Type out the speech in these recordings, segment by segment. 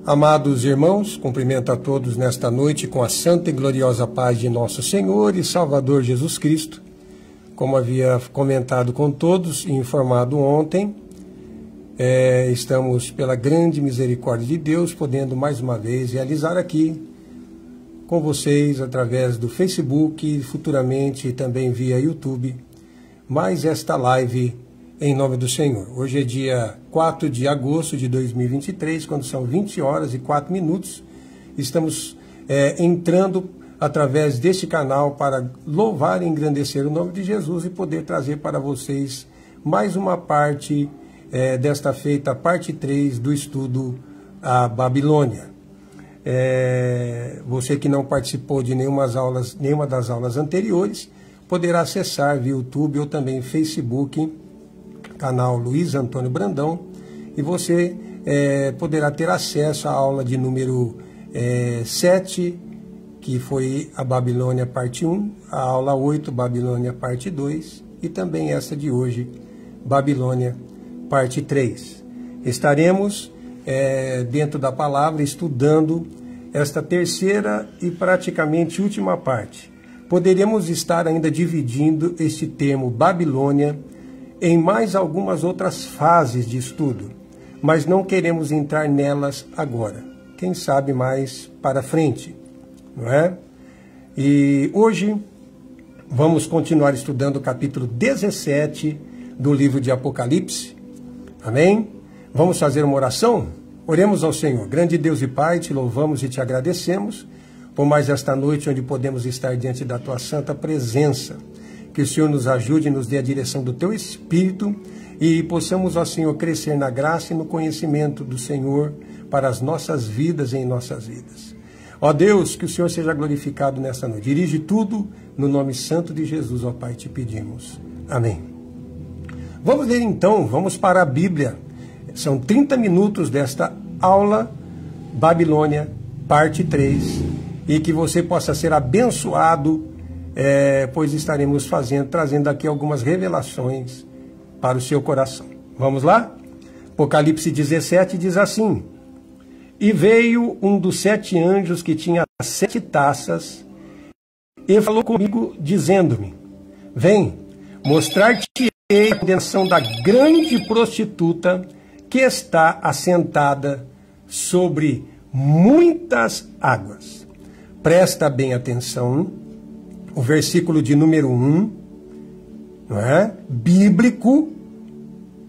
Amados irmãos, cumprimento a todos nesta noite com a santa e gloriosa paz de nosso Senhor e Salvador Jesus Cristo. Como havia comentado com todos e informado ontem, estamos, pela grande misericórdia de Deus, podendo mais uma vez realizar aqui com vocês, através do Facebook, futuramente também via YouTube, mais esta live em nome do Senhor. Hoje é dia 4 de agosto de 2023, quando são 20 horas e 4 minutos. Estamos entrando através deste canal para louvar e engrandecer o nome de Jesus e poder trazer para vocês mais uma parte desta feita, parte 3 do estudo a Babilônia. Você que não participou de nenhuma das aulas anteriores, poderá acessar via YouTube ou também Facebook, canal Luiz Antônio Brandão, e você poderá ter acesso à aula de número 7, que foi a Babilônia parte 1, a aula 8, Babilônia parte 2, e também essa de hoje, Babilônia parte 3. Estaremos dentro da palavra estudando esta terceira e praticamente última parte. Poderíamos estar ainda dividindo este termo Babilônia em mais algumas outras fases de estudo, mas não queremos entrar nelas agora. Quem sabe mais para frente, não é? E hoje vamos continuar estudando o capítulo 17 do livro de Apocalipse. Amém? Vamos fazer uma oração? Oremos ao Senhor. Grande Deus e Pai, te louvamos e te agradecemos por mais esta noite onde podemos estar diante da tua santa presença. Que o Senhor nos ajude e nos dê a direção do teu Espírito e possamos, ó Senhor, crescer na graça e no conhecimento do Senhor para as nossas vidas e em nossas vidas. Ó Deus, que o Senhor seja glorificado nesta noite. Dirige tudo no nome santo de Jesus, ó Pai, te pedimos. Amém. Vamos ler então, vamos para a Bíblia. São 30 minutos desta aula, Babilônia, parte 3, e que você possa ser abençoado, pois estaremos trazendo aqui algumas revelações para o seu coração. Vamos lá? Apocalipse 17 diz assim: E veio um dos 7 anjos que tinha 7 taças, e falou comigo, dizendo-me: Vem, mostrar-te-ei a condenação da grande prostituta que está assentada sobre muitas águas. Presta bem atenção. O versículo de número 1, não é? Bíblico,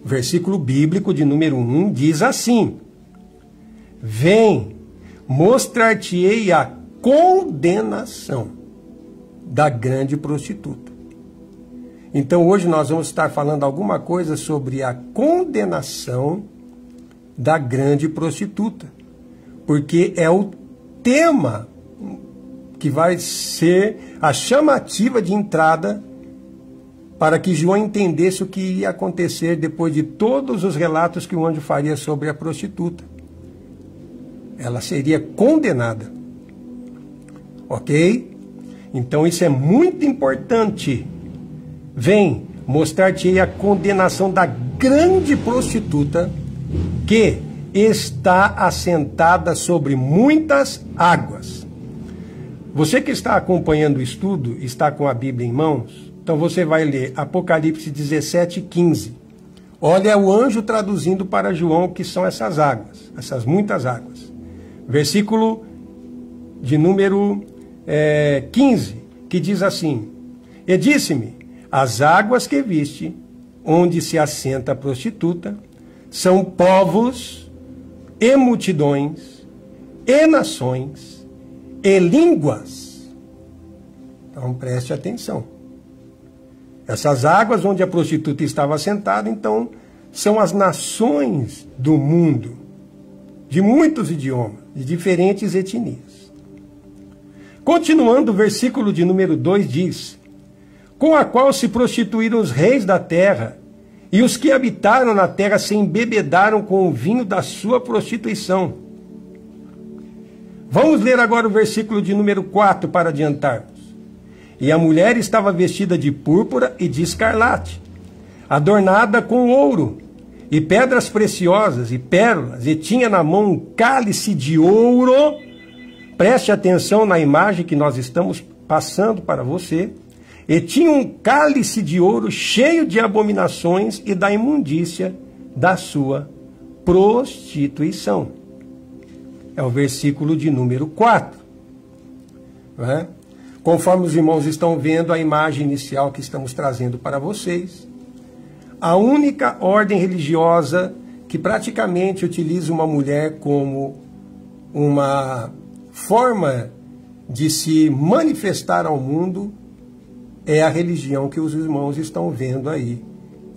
versículo bíblico de número 1 diz assim: Vem, mostrar-te-ei a condenação da grande prostituta. Então hoje nós vamos estar falando alguma coisa sobre a condenação da grande prostituta, porque é o tema que vai ser a chamativa de entrada para que João entendesse o que ia acontecer depois de todos os relatos que o anjo faria sobre a prostituta. Ela seria condenada. Ok? Então isso é muito importante. Vem, mostrar-te-ei a condenação da grande prostituta que está assentada sobre muitas águas. Você que está acompanhando o estudo, está com a Bíblia em mãos, então você vai ler Apocalipse 17, 15. Olha o anjo traduzindo para João o que são essas águas, essas muitas águas. Versículo de número 15, que diz assim: E disse-me, as águas que viste, onde se assenta a prostituta, são povos e multidões e nações e línguas. Então preste atenção. Essas águas onde a prostituta estava assentada, então, são as nações do mundo, de muitos idiomas, de diferentes etnias. Continuando, o versículo de número 2 diz: Com a qual se prostituíram os reis da terra, e os que habitaram na terra se embebedaram com o vinho da sua prostituição. Vamos ler agora o versículo de número 4 para adiantarmos. E a mulher estava vestida de púrpura e de escarlate, adornada com ouro, e pedras preciosas e pérolas, e tinha na mão um cálice de ouro. Preste atenção na imagem que nós estamos passando para você. E tinha um cálice de ouro cheio de abominações e da imundícia da sua prostituição. É o versículo de número 4. Não é? Conforme os irmãos estão vendo a imagem inicial que estamos trazendo para vocês, a única ordem religiosa que praticamente utiliza uma mulher como uma forma de se manifestar ao mundo é a religião que os irmãos estão vendo aí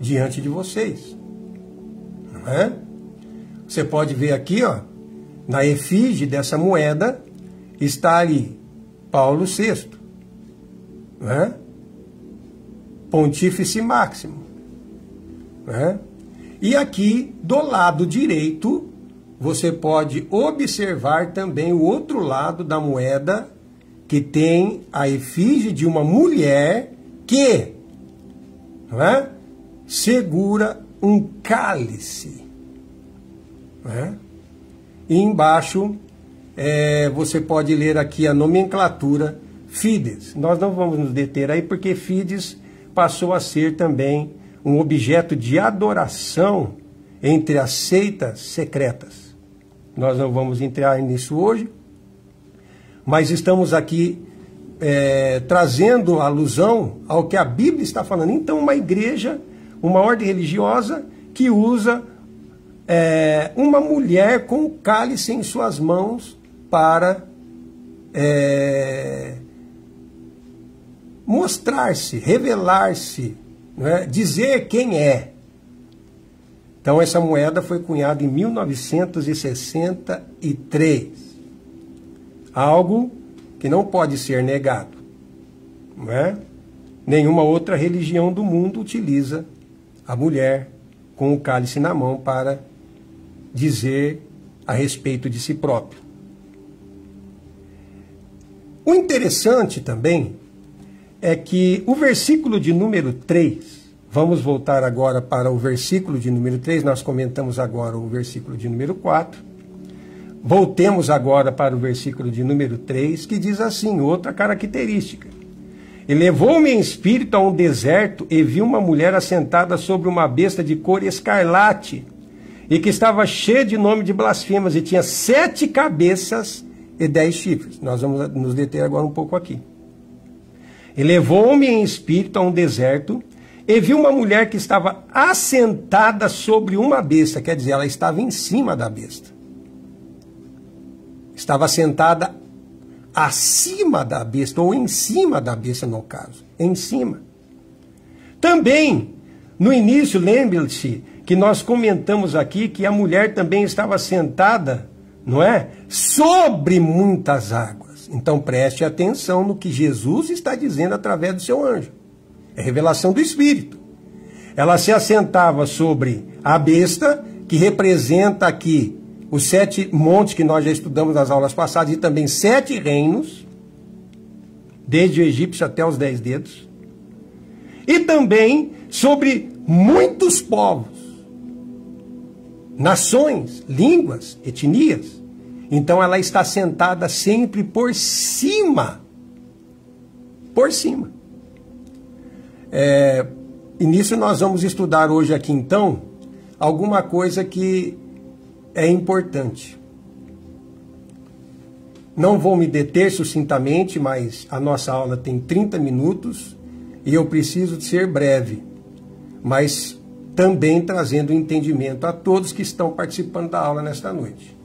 diante de vocês. Não é? Você pode ver aqui, ó, na efígie dessa moeda está ali Paulo VI, não é? Pontífice Máximo. Não é? E aqui do lado direito você pode observar também o outro lado da moeda, que tem a efígie de uma mulher que, não é, segura um cálice. Não é? E embaixo você pode ler aqui a nomenclatura Fides. Nós não vamos nos deter aí, porque Fides passou a ser também um objeto de adoração entre as seitas secretas. Nós não vamos entrar nisso hoje, mas estamos aqui trazendo alusão ao que a Bíblia está falando. Então, uma igreja, uma ordem religiosa que usa uma mulher com o cálice em suas mãos para mostrar-se, revelar-se, né, dizer quem é. Então essa moeda foi cunhada em 1963. Algo que não pode ser negado. Não é? Nenhuma outra religião do mundo utiliza a mulher com o cálice na mão para dizer a respeito de si próprio. O interessante também é que o versículo de número 3, vamos voltar agora para o versículo de número 3, nós comentamos agora o versículo de número 4, voltemos agora para o versículo de número 3, que diz assim, outra característica. E levou-me em espírito a um deserto e vi uma mulher assentada sobre uma besta de cor escarlate, e que estava cheia de nome de blasfemas, e tinha 7 cabeças e 10 chifres. Nós vamos nos deter agora um pouco aqui. E levou-me em espírito a um deserto, e vi uma mulher que estava assentada sobre uma besta, quer dizer, ela estava em cima da besta. Estava sentada acima da besta, ou em cima da besta no caso, em cima. Também, no início, lembre-se que nós comentamos aqui que a mulher também estava sentada, não é? Sobre muitas águas. Então preste atenção no que Jesus está dizendo através do seu anjo. É revelação do Espírito. Ela se assentava sobre a besta, que representa aqui os 7 montes que nós já estudamos nas aulas passadas, e também 7 reinos, desde o egípcio até os 10 dedos. E também sobre muitos povos, nações, línguas, etnias. Então ela está sentada sempre por cima. Por cima. E nisso nós vamos estudar hoje aqui então alguma coisa que é importante. Não vou me deter sucintamente, mas a nossa aula tem 30 minutos e eu preciso de ser breve, mas também trazendo entendimento a todos que estão participando da aula nesta noite.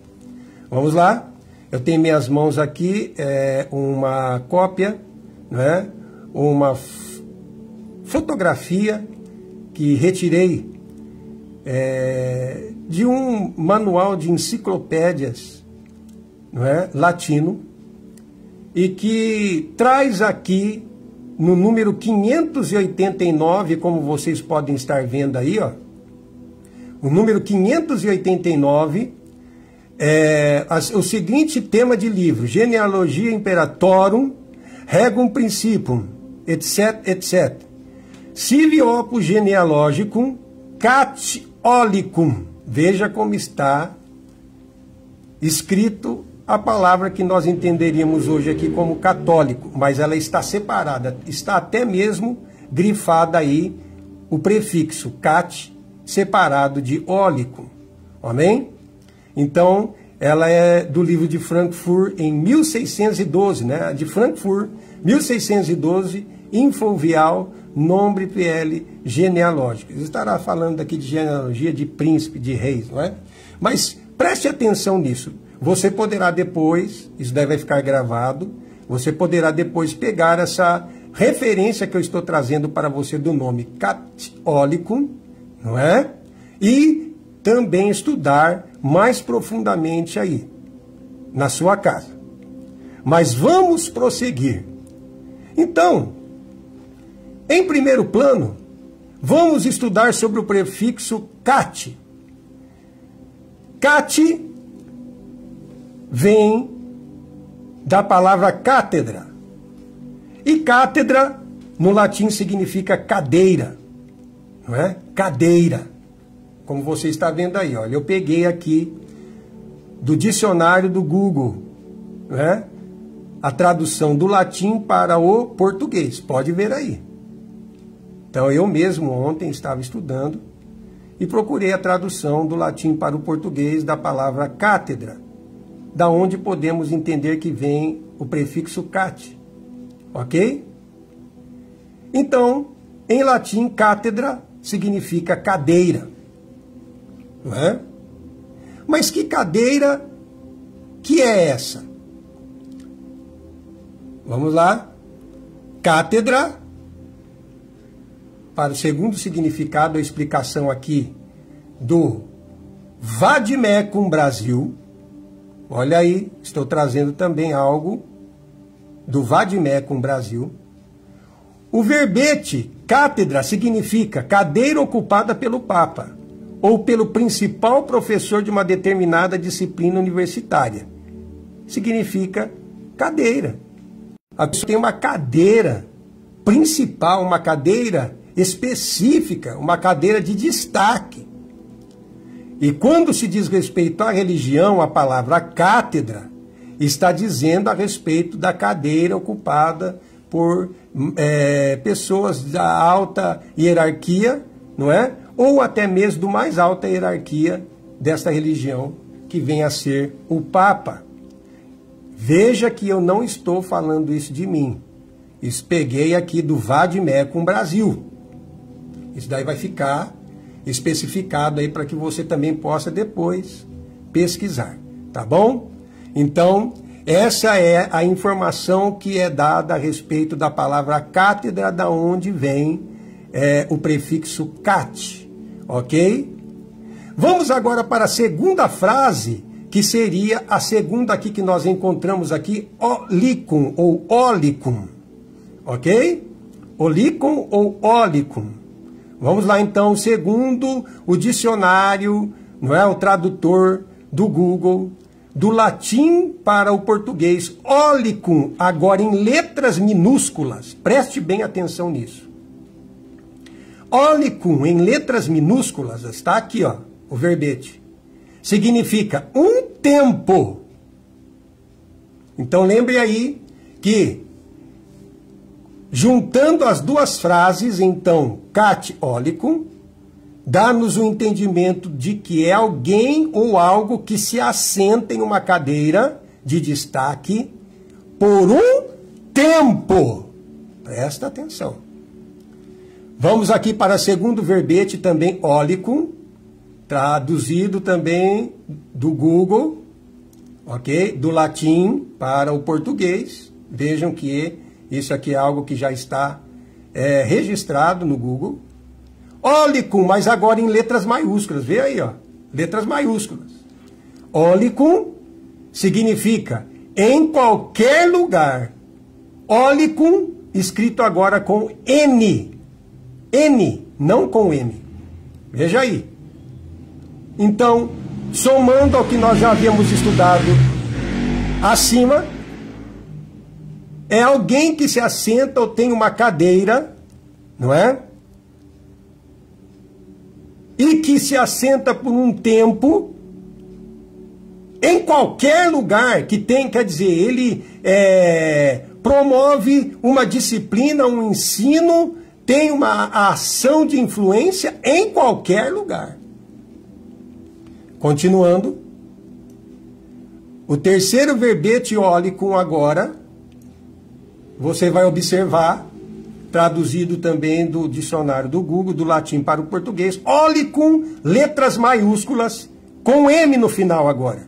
Vamos lá? Eu tenho em minhas mãos aqui uma cópia, né? Uma fotografia que retirei de um manual de enciclopédias, não é? Latino, e que traz aqui no número 589, como vocês podem estar vendo aí, ó, o número 589 o seguinte tema de livro: Genealogia Imperatorum, Regum Principium, etc, etc. Sive opus genealogicum, cat olicum. Veja como está escrito a palavra que nós entenderíamos hoje aqui como católico, mas ela está separada, está até mesmo grifada aí o prefixo cat, separado de olicum. Amém? Então, ela é do livro de Frankfurt em 1612, né? De Frankfurt, 1612, Infovial, Nombre PL genealógico. Estará falando aqui de genealogia de príncipe, de reis, não é? Mas preste atenção nisso. Você poderá depois, isso deve ficar gravado, você poderá depois pegar essa referência que eu estou trazendo para você do nome católico, não é? E também estudar mais profundamente aí, na sua casa. Mas vamos prosseguir. Então, em primeiro plano, vamos estudar sobre o prefixo cat. Cat vem da palavra cátedra. E cátedra, no latim, significa cadeira. Não é? Cadeira. Como você está vendo aí, olha, eu peguei aqui do dicionário do Google, né, a tradução do latim para o português. Pode ver aí. Então, eu mesmo ontem estava estudando e procurei a tradução do latim para o português da palavra cátedra, da onde podemos entender que vem o prefixo cat. Ok? Então, em latim, cátedra significa cadeira. Não é? Mas que cadeira que é essa? Vamos lá. Cátedra, para o segundo significado, a explicação aqui do Vademecum Brasil. Olha aí, estou trazendo também algo do Vademecum Brasil. O verbete cátedra significa cadeira ocupada pelo Papa ou pelo principal professor de uma determinada disciplina universitária. Significa cadeira. A pessoa tem uma cadeira principal, uma cadeira específica, uma cadeira de destaque. E quando se diz respeito à religião, a palavra cátedra está dizendo a respeito da cadeira ocupada por pessoas da alta hierarquia, não é? Ou até mesmo do mais alta hierarquia desta religião, que vem a ser o Papa. Veja que eu não estou falando isso de mim. Isso peguei aqui do Vademecum Brasil. Isso daí vai ficar especificado aí para que você também possa depois pesquisar, tá bom? Então, essa é a informação que é dada a respeito da palavra cátedra, da onde vem o prefixo cat, ok? Vamos agora para a segunda frase, que seria a segunda aqui que nós encontramos aqui, olicum ou olicum, ok? Olicum ou olicum. Vamos lá então, segundo o dicionário, não é, o tradutor do Google, do latim para o português, olicum, agora em letras minúsculas, preste bem atenção nisso. Olicum em letras minúsculas, está aqui, ó, o verbete, significa um tempo. Então lembre aí que, juntando as duas frases, então, cat olicum, dá-nos o entendimento de que é alguém ou algo que se assenta em uma cadeira de destaque por um tempo. Presta atenção. Vamos aqui para o segundo verbete, também olicum, traduzido também do Google, ok? Do latim para o português. Vejam que isso aqui é algo que já está registrado no Google. Olicum, mas agora em letras maiúsculas. Vê aí, ó, letras maiúsculas. Olicum significa em qualquer lugar. Olicum, escrito agora com N. N, não com M. Veja aí. Então, somando ao que nós já havíamos estudado acima, é alguém que se assenta ou tem uma cadeira, não é? e que se assenta por um tempo em qualquer lugar que tem, quer dizer, ele promove uma disciplina, um ensino, tem uma ação de influência em qualquer lugar. Continuando, o terceiro verbete ólicum agora, você vai observar, traduzido também do dicionário do Google, do latim para o português, ólicum, letras maiúsculas, com M no final agora.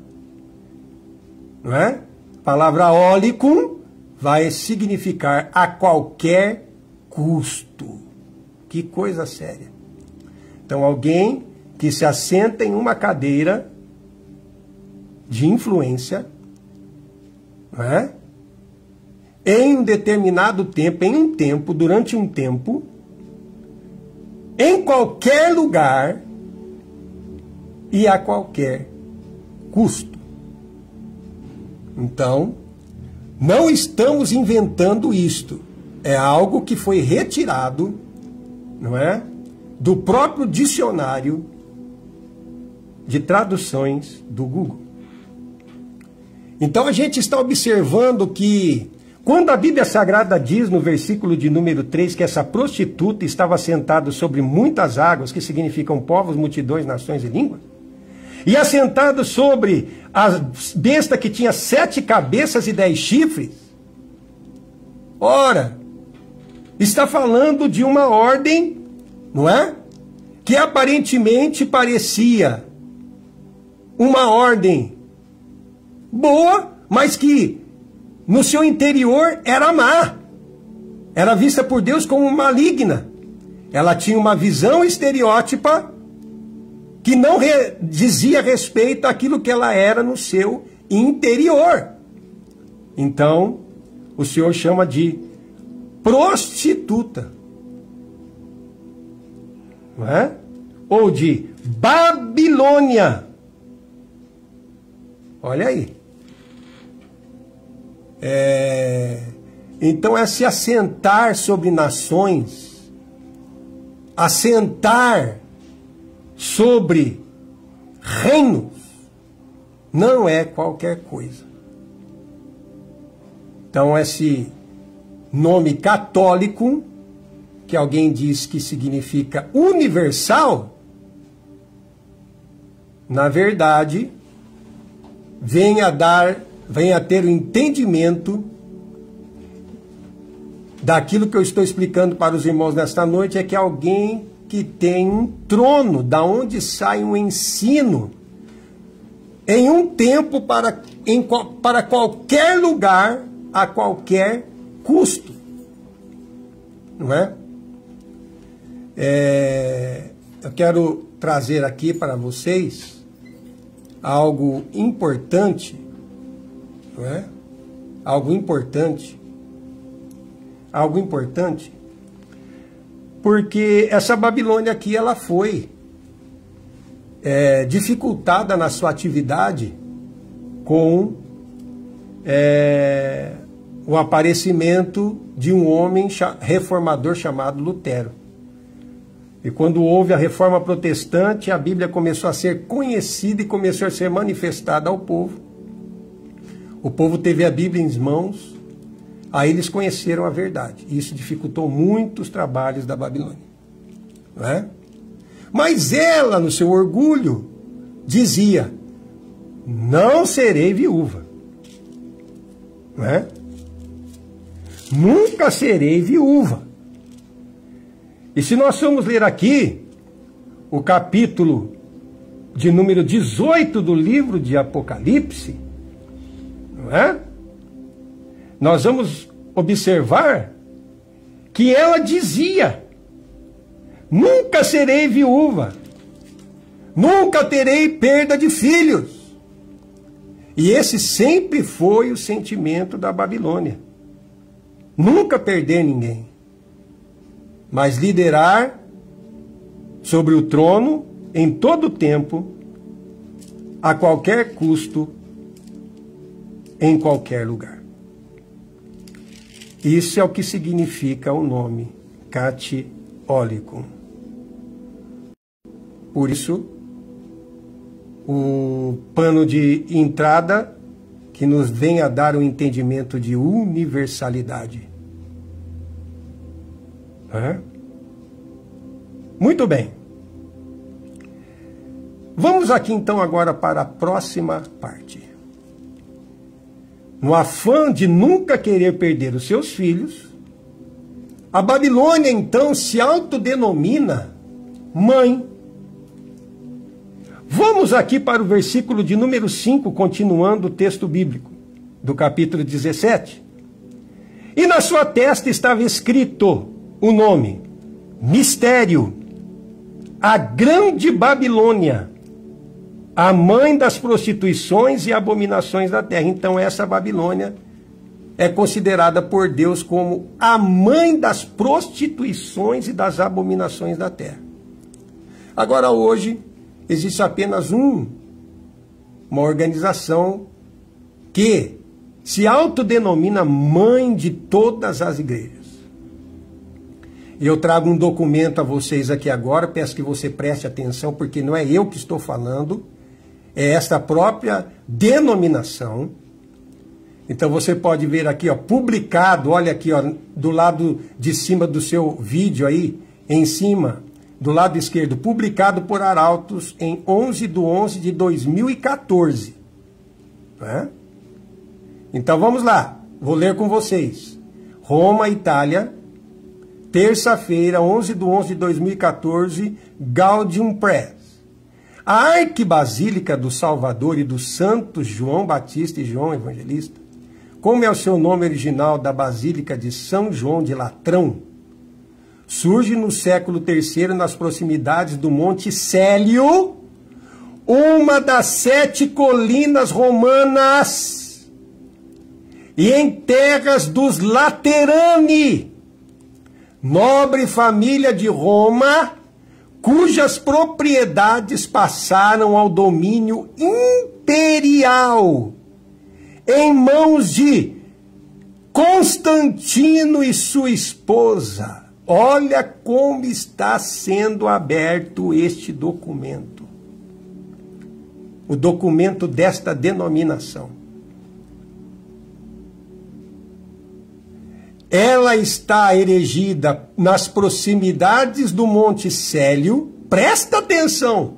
Não é? A palavra ólicum vai significar a qualquer custo. Que coisa séria. Então, alguém que se assenta em uma cadeira de influência, não é? Em um determinado tempo, durante um tempo, em qualquer lugar e a qualquer custo. Então, não estamos inventando isto. É algo que foi retirado, não é, do próprio dicionário de traduções do Google. Então a gente está observando que quando a Bíblia Sagrada diz no versículo de número 3 que essa prostituta estava sentada sobre muitas águas, que significam povos, multidões, nações e línguas, e assentada sobre a besta que tinha 7 cabeças e 10 chifres, ora, está falando de uma ordem, não é? Que aparentemente parecia uma ordem boa, mas que no seu interior era má. Era vista por Deus como maligna. Ela tinha uma visão estereótipa que não dizia respeito àquilo que ela era no seu interior. Então, o Senhor chama de prostituta. Não é? Ou de Babilônia. Olha aí. Então é se assentar sobre nações, assentar sobre reinos, não é qualquer coisa. Então esse nome católico, que alguém diz que significa universal, na verdade, vem a ter o entendimento daquilo que eu estou explicando para os irmãos nesta noite, é que alguém que tem um trono, da onde sai um ensino, em um tempo para qualquer lugar, a qualquer custo. Não é? Eu quero trazer aqui para vocês algo importante, não é? Algo importante, porque essa Babilônia aqui, ela foi dificultada na sua atividade com o aparecimento de um homem reformador chamado Lutero. E quando houve a reforma protestante, a Bíblia começou a ser conhecida e começou a ser manifestada ao povo. O povo teve a Bíblia em mãos, aí eles conheceram a verdade. Isso dificultou muito os trabalhos da Babilônia. Não é? Mas ela, no seu orgulho, dizia: não serei viúva. Não é? Nunca serei viúva. E se nós formos ler aqui o capítulo de número 18 do livro de Apocalipse, não é? Nós vamos observar que ela dizia: nunca serei viúva, nunca terei perda de filhos. E esse sempre foi o sentimento da Babilônia. Nunca perder ninguém, mas liderar sobre o trono em todo o tempo, a qualquer custo, em qualquer lugar. Isso é o que significa o nome Catiólicum. Por isso, um pano de entrada que nos venha a dar um entendimento de universalidade. Muito bem. Vamos aqui então agora para a próxima parte. No afã de nunca querer perder os seus filhos, a Babilônia então se autodenomina mãe. Vamos aqui para o versículo de número 5, continuando o texto bíblico, do capítulo 17. E na sua testa estava escrito o nome, Mistério, a grande Babilônia, a mãe das prostituições e abominações da terra. Então essa Babilônia é considerada por Deus como a mãe das prostituições e das abominações da terra. Agora hoje existe apenas uma organização que se autodenomina mãe de todas as igrejas. Eu trago um documento a vocês aqui agora, peço que você preste atenção, porque não é eu que estou falando, é esta própria denominação. Então você pode ver aqui, ó, publicado, olha aqui, ó, do lado de cima do seu vídeo aí, em cima, do lado esquerdo, publicado por Arautos em 11/11/2014. Né? Então vamos lá, vou ler com vocês. Roma, Itália, terça-feira, 11/11/2014, Gaudium Press. A Arquibasílica do Salvador e dos Santos João Batista e João Evangelista, como é o seu nome original da Basílica de São João de Latrão, surge no século III nas proximidades do Monte Célio, uma das 7 colinas romanas, e em terras dos Laterani, nobre família de Roma, cujas propriedades passaram ao domínio imperial, em mãos de Constantino e sua esposa. Olha como está sendo aberto este documento. O documento desta denominação. Ela está erigida nas proximidades do Monte Célio. Presta atenção.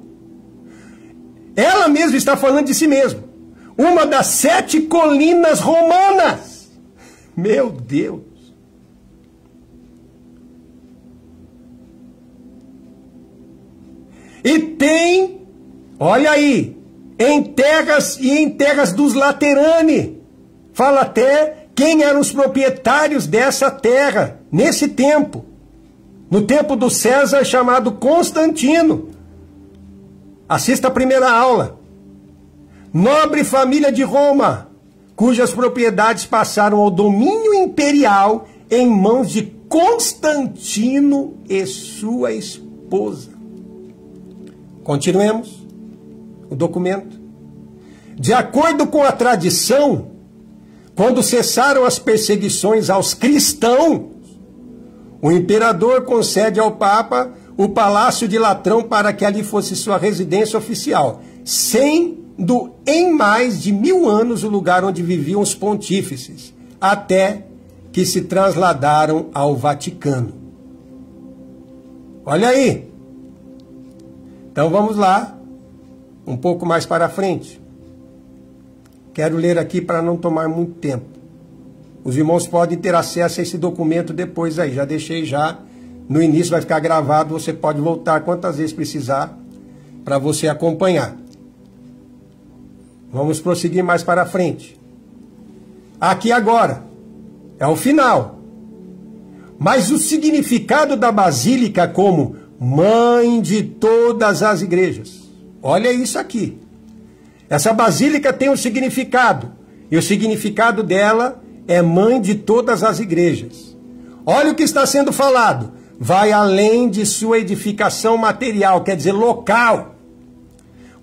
Ela mesma está falando de si mesma. Uma das 7 colinas romanas. Meu Deus. E tem, olha aí, em terras dos Laterani. Fala até quem eram os proprietários dessa terra nesse tempo. No tempo do César, chamado Constantino. Assista a primeira aula. Nobre família de Roma, cujas propriedades passaram ao domínio imperial em mãos de Constantino e sua esposa. Continuemos o documento. De acordo com a tradição, quando cessaram as perseguições aos cristãos, o imperador concede ao Papa o Palácio de Latrão para que ali fosse sua residência oficial, sendo em mais de 1000 anos o lugar onde viviam os pontífices, até que se trasladaram ao Vaticano. Olha aí. Então vamos lá, um pouco mais para frente. Quero ler aqui para não tomar muito tempo. Os irmãos podem ter acesso a esse documento depois aí. Já deixei já. No início vai ficar gravado. Você pode voltar quantas vezes precisar para você acompanhar. Vamos prosseguir mais para frente. Aqui agora. É o final. Mas o significado da basílica como mãe de todas as igrejas. Olha isso aqui. Essa basílica tem um significado. E o significado dela é mãe de todas as igrejas. Olha o que está sendo falado. Vai além de sua edificação material, quer dizer, local.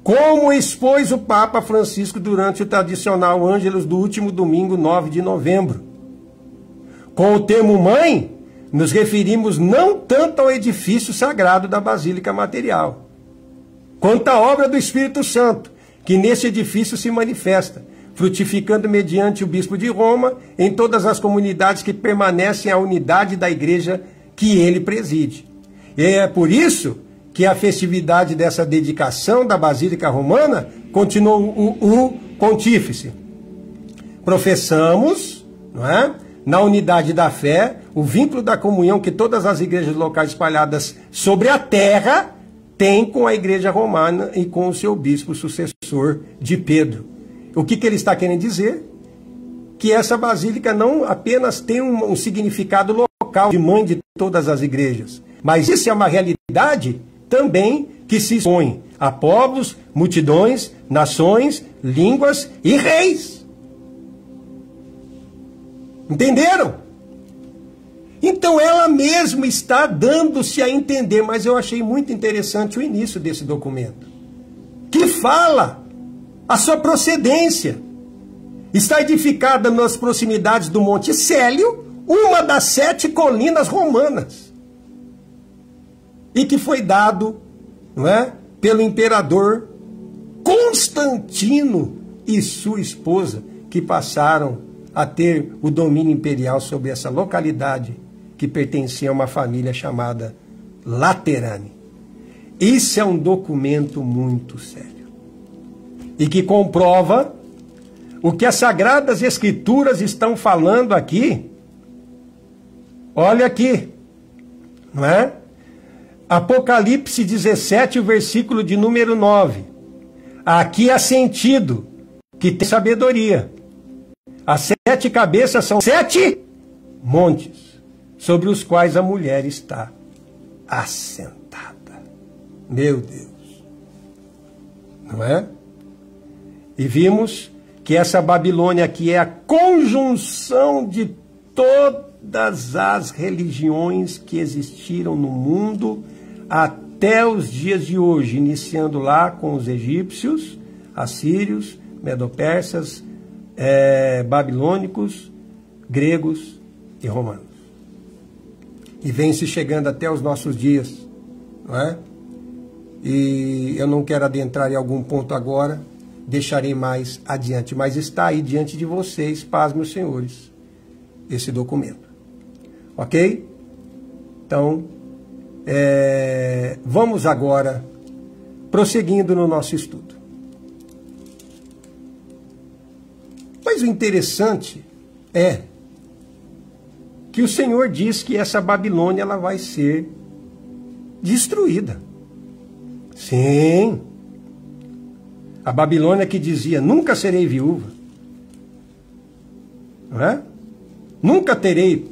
Como expôs o Papa Francisco durante o tradicional Ângelus do último domingo, 9 de novembro. Com o termo mãe, nos referimos não tanto ao edifício sagrado da basílica material, quanto à obra do Espírito Santo, que nesse edifício se manifesta, frutificando mediante o bispo de Roma em todas as comunidades que permanecem à unidade da igreja que ele preside. E é por isso que a festividade dessa dedicação da Basílica Romana continuou o pontífice. Professamos, não é, na unidade da fé, o vínculo da comunhão que todas as igrejas locais espalhadas sobre a terra têm com a igreja romana e com o seu bispo sucessor de Pedro. O que ele está querendo dizer? Que essa basílica não apenas tem um significado local de mãe de todas as igrejas, mas isso é uma realidade também que se expõe a povos, multidões, nações, línguas e reis. Entenderam? Então ela mesma está dando-se a entender, mas eu achei muito interessante o início desse documento, que fala a sua procedência. Está edificada nas proximidades do Monte Célio, uma das 7 colinas romanas, e que foi dado, não é, pelo imperador Constantino e sua esposa, que passaram a ter o domínio imperial sobre essa localidade que pertencia a uma família chamada Laterane. Isso é um documento muito sério e que comprova o que as Sagradas Escrituras estão falando aqui. Olha aqui, não é? Apocalipse 17, o versículo de número 9. Aqui há sentido que tem sabedoria. As 7 cabeças são 7 montes, sobre os quais a mulher está assentada. Meu Deus. Não é? E vimos que essa Babilônia aqui é a conjunção de todas as religiões que existiram no mundo até os dias de hoje, iniciando lá com os egípcios, assírios, medo-persas, babilônicos, gregos e romanos. E vem se chegando até os nossos dias, não é? E eu não quero adentrar em algum ponto agora, deixarei mais adiante, mas está aí diante de vocês, paz, meus senhores, esse documento. Ok? Então, vamos agora prosseguindo no nosso estudo. Mas o interessante é que o Senhor diz que essa Babilônia ela vai ser destruída. Sim. A Babilônia que dizia, nunca serei viúva. Não é? Nunca terei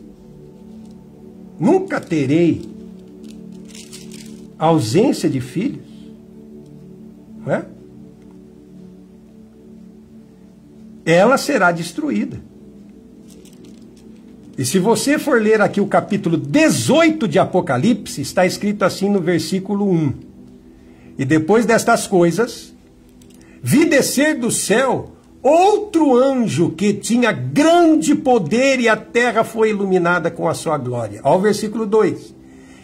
ausência de filhos. Não é? Ela será destruída. E se você for ler aqui o capítulo 18 de Apocalipse, está escrito assim no versículo 1. E depois destas coisas, vi descer do céu outro anjo que tinha grande poder e a terra foi iluminada com a sua glória. Ao versículo 2.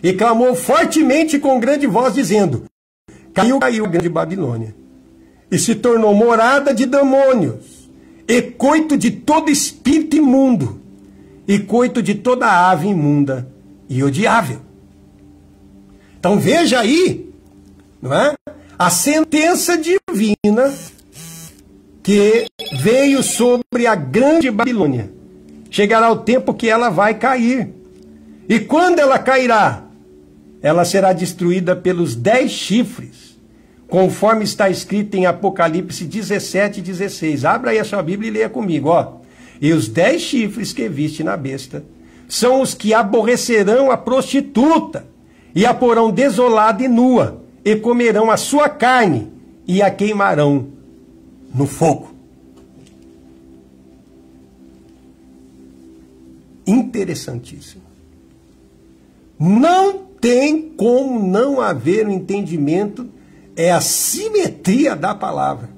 E clamou fortemente com grande voz, dizendo, caiu a grande Babilônia, e se tornou morada de demônios, e coito de todo espírito imundo, e coito de toda ave imunda e odiável. Então veja aí, não é? A sentença divina que veio sobre a grande Babilônia. Chegará o tempo que ela vai cair. E quando ela cairá, ela será destruída pelos 10 chifres, conforme está escrito em Apocalipse 17, 16. Abra aí a sua Bíblia e leia comigo, ó. E os 10 chifres que viste na besta são os que aborrecerão a prostituta e a porão desolada e nua, e comerão a sua carne e a queimarão no fogo. Interessantíssimo. Não tem como não haver um entendimento, é a simetria da palavra.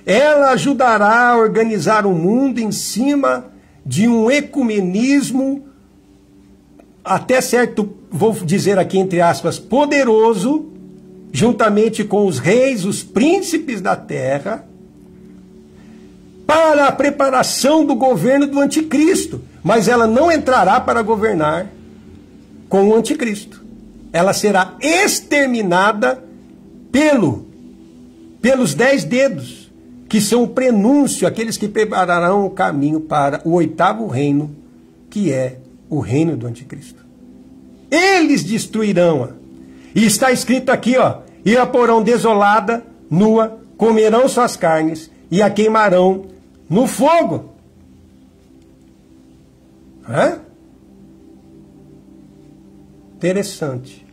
Ela ajudará a organizar o mundo em cima de um ecumenismo, até certo, vou dizer aqui entre aspas, poderoso, juntamente com os reis, os príncipes da terra, para a preparação do governo do anticristo. Mas ela não entrará para governar com o anticristo. Ela será exterminada pelos 10 dedos, que são o prenúncio, aqueles que prepararão o caminho para o 8º reino, que é o reino do anticristo. Eles destruirão-a. E está escrito aqui, ó, e a porão desolada, nua, comerão suas carnes e a queimarão no fogo. Interessante.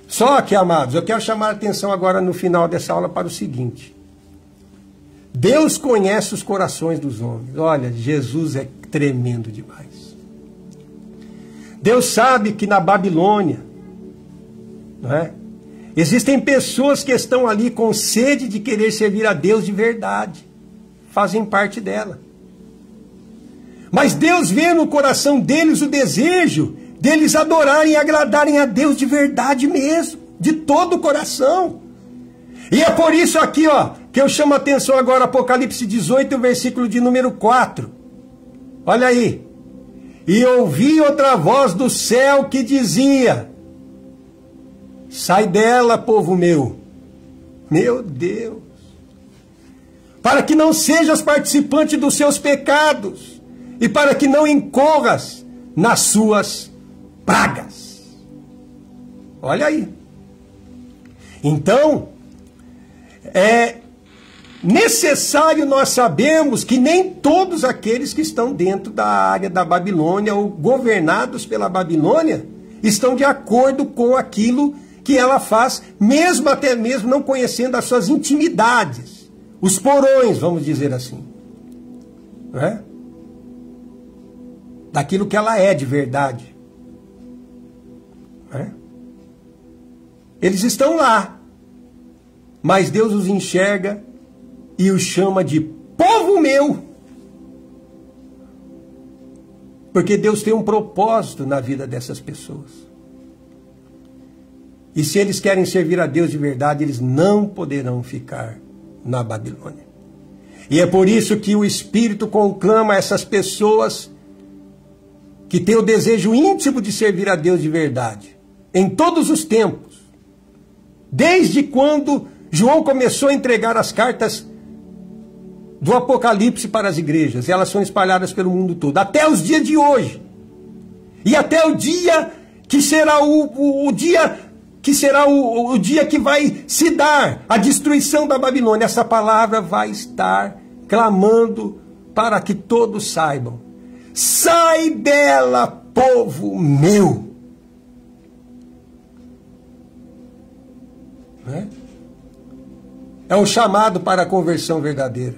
Só que, amados, eu quero chamar a atenção agora no final dessa aula para o seguinte. Deus conhece os corações dos homens. Olha, Jesus é tremendo demais. Deus sabe que na Babilônia, não é? Existem pessoas que estão ali com sede de querer servir a Deus de verdade. Fazem parte dela. Mas Deus vê no coração deles o desejo deles adorarem e agradarem a Deus de verdade mesmo, de todo o coração. E é por isso aqui, ó, que eu chamo a atenção agora, Apocalipse 18, versículo de número 4. Olha aí. E ouvi outra voz do céu que dizia: sai dela, povo meu. Meu Deus. Para que não sejas participante dos seus pecados e para que não incorras nas suas pragas. Olha aí. Então, é necessário nós sabermos que nem todos aqueles que estão dentro da área da Babilônia ou governados pela Babilônia estão de acordo com aquilo que ela faz, mesmo até mesmo não conhecendo as suas intimidades, os porões, vamos dizer assim, não é? Daquilo que ela é de verdade. Não é? Eles estão lá, mas Deus os enxerga e os chama de povo meu. Porque Deus tem um propósito na vida dessas pessoas. E se eles querem servir a Deus de verdade, eles não poderão ficar na Babilônia. E é por isso que o Espírito conclama essas pessoas que têm o desejo íntimo de servir a Deus de verdade, em todos os tempos. Desde quando João começou a entregar as cartas do Apocalipse para as igrejas, elas são espalhadas pelo mundo todo, até os dias de hoje. E até o dia que será o dia que vai se dar a destruição da Babilônia. Essa palavra vai estar clamando para que todos saibam: sai dela, povo meu. É um chamado para a conversão verdadeira.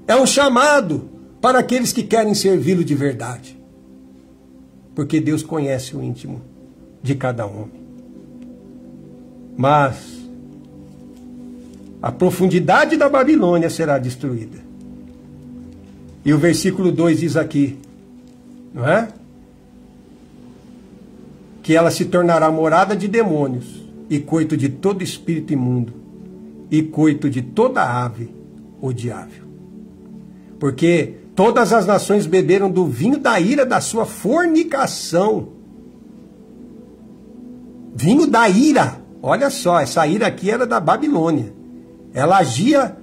É um chamado para aqueles que querem servi-lo de verdade. Porque Deus conhece o íntimo de cada homem. Mas a profundidade da Babilônia será destruída. E o versículo 2 diz aqui, não é? Que ela se tornará morada de demônios e coito de todo espírito imundo e coito de toda ave odiável. Porque todas as nações beberam do vinho da ira da sua fornicação. Vinho da ira. Olha só, essa ira aqui era da Babilônia. Ela agia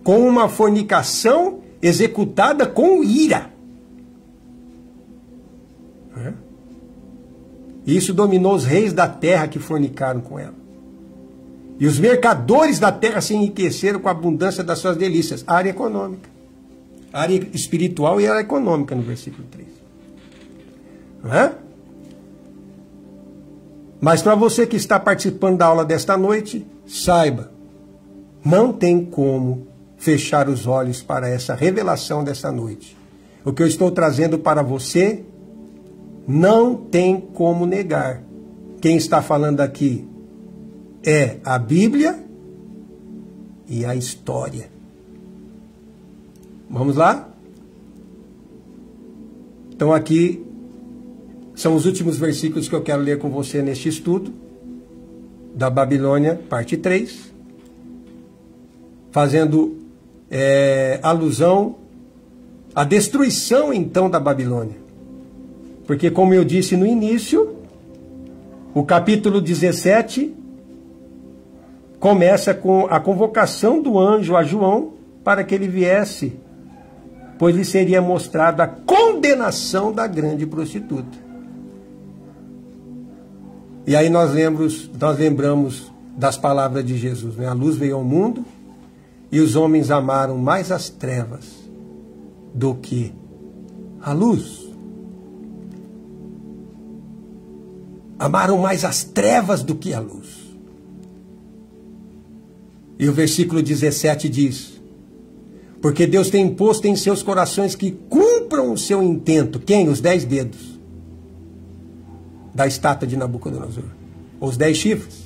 com uma fornicação executada com ira. E isso dominou os reis da terra que fornicaram com ela. E os mercadores da terra se enriqueceram com a abundância das suas delícias. A área econômica. A área espiritual e a área econômica no versículo 3. Não é? Mas para você que está participando da aula desta noite, saiba, não tem como fechar os olhos para essa revelação dessa noite. O que eu estou trazendo para você, não tem como negar. Quem está falando aqui é a Bíblia e a história. Vamos lá? Então aqui são os últimos versículos que eu quero ler com você neste estudo da Babilônia, parte 3, fazendo alusão à destruição, então, da Babilônia. Porque, como eu disse no início, o capítulo 17 começa com a convocação do anjo a João para que ele viesse, pois lhe seria mostrada a condenação da grande prostituta. E aí nós lembramos das palavras de Jesus, né? A luz veio ao mundo e os homens amaram mais as trevas do que a luz. Amaram mais as trevas do que a luz. E o versículo 17 diz: porque Deus tem imposto em seus corações que cumpram o seu intento. Quem? Os 10 dedos da estátua de Nabucodonosor, os 10 chifres,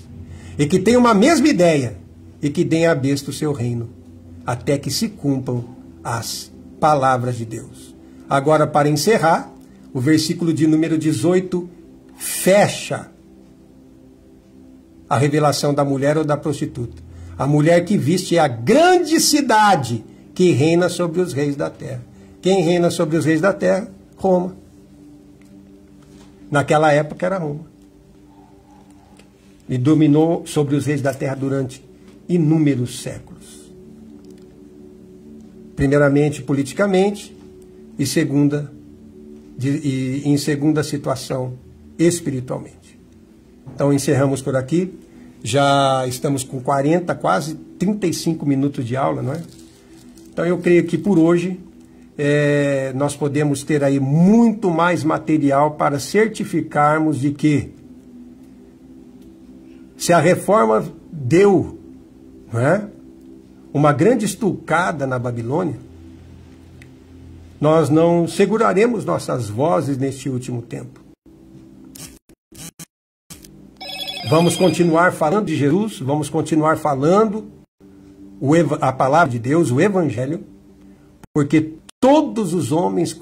e que tenham uma mesma ideia, e que deem à besta o seu reino, até que se cumpram as palavras de Deus. Agora, para encerrar, o versículo de número 18 fecha a revelação da mulher ou da prostituta. A mulher que viste é a grande cidade que reina sobre os reis da terra. Quem reina sobre os reis da terra? Roma. Naquela época era Roma. E dominou sobre os reis da terra durante inúmeros séculos. Primeiramente politicamente e em segunda situação espiritualmente. Então encerramos por aqui. Já estamos com 40, quase 35 minutos de aula, não é? Então eu creio que por hoje nós podemos ter aí muito mais material para certificarmos de que se a reforma deu, não é, uma grande estucada na Babilônia, nós não seguraremos nossas vozes neste último tempo. Vamos continuar falando de Jesus, vamos continuar falando a palavra de Deus, o Evangelho, porque todos os homens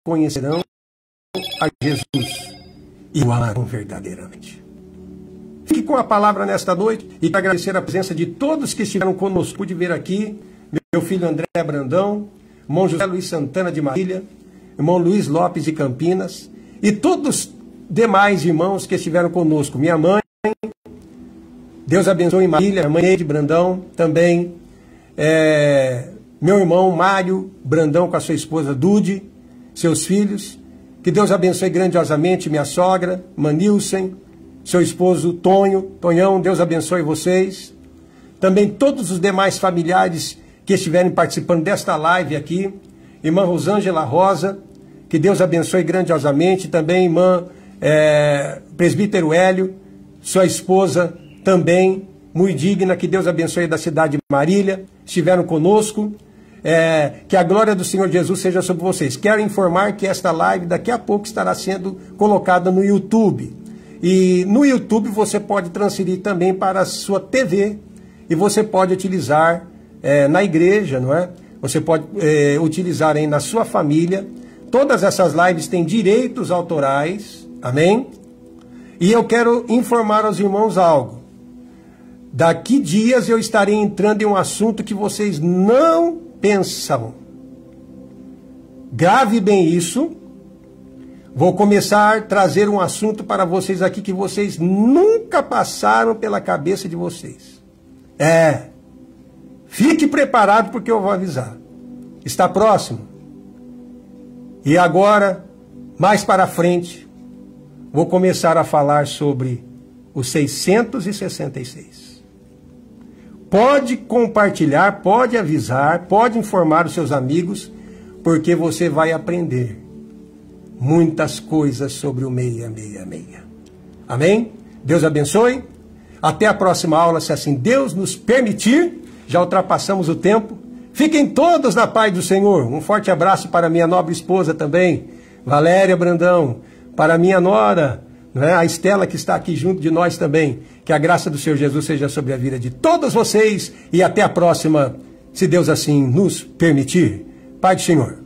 conhecerão a Jesus e o amarão verdadeiramente. Fique com a palavra nesta noite e agradecer a presença de todos que estiveram conosco. Pude ver aqui meu filho André Brandão, irmão José Luiz Santana de Marília, irmão Luiz Lopes de Campinas e todos os demais irmãos que estiveram conosco. Minha mãe, Deus abençoe Marília, mãe Neide Brandão, também meu irmão Mário Brandão com a sua esposa Dude, seus filhos. Que Deus abençoe grandiosamente minha sogra, Manilsen, seu esposo Tonhão, Deus abençoe vocês. Também todos os demais familiares que estiverem participando desta live aqui. Irmã Rosângela Rosa, que Deus abençoe grandiosamente. Também irmã presbítero Hélio, sua esposa também, muito digna, que Deus abençoe da cidade de Marília, estiveram conosco. Que a glória do Senhor Jesus seja sobre vocês. Quero informar que esta live daqui a pouco estará sendo colocada no YouTube. E no YouTube você pode transferir também para a sua TV e você pode utilizar na igreja, não é? Você pode utilizar aí na sua família. Todas essas lives têm direitos autorais, amém? E eu quero informar aos irmãos algo. Daqui dias eu estarei entrando em um assunto que vocês não pensam. Grave bem isso. Vou começar a trazer um assunto para vocês aqui que vocês nunca passaram pela cabeça de vocês. Fique preparado porque eu vou avisar. Está próximo. E agora, mais para frente, vou começar a falar sobre os 666. Pode compartilhar, pode avisar, pode informar os seus amigos, porque você vai aprender muitas coisas sobre o 666. Amém? Deus abençoe. Até a próxima aula, se assim Deus nos permitir. Já ultrapassamos o tempo. Fiquem todos na paz do Senhor. Um forte abraço para minha nobre esposa também, Valéria Brandão, para minha nora, a Estela, que está aqui junto de nós também. Que a graça do Senhor Jesus seja sobre a vida de todos vocês e até a próxima, se Deus assim nos permitir. Pai do Senhor.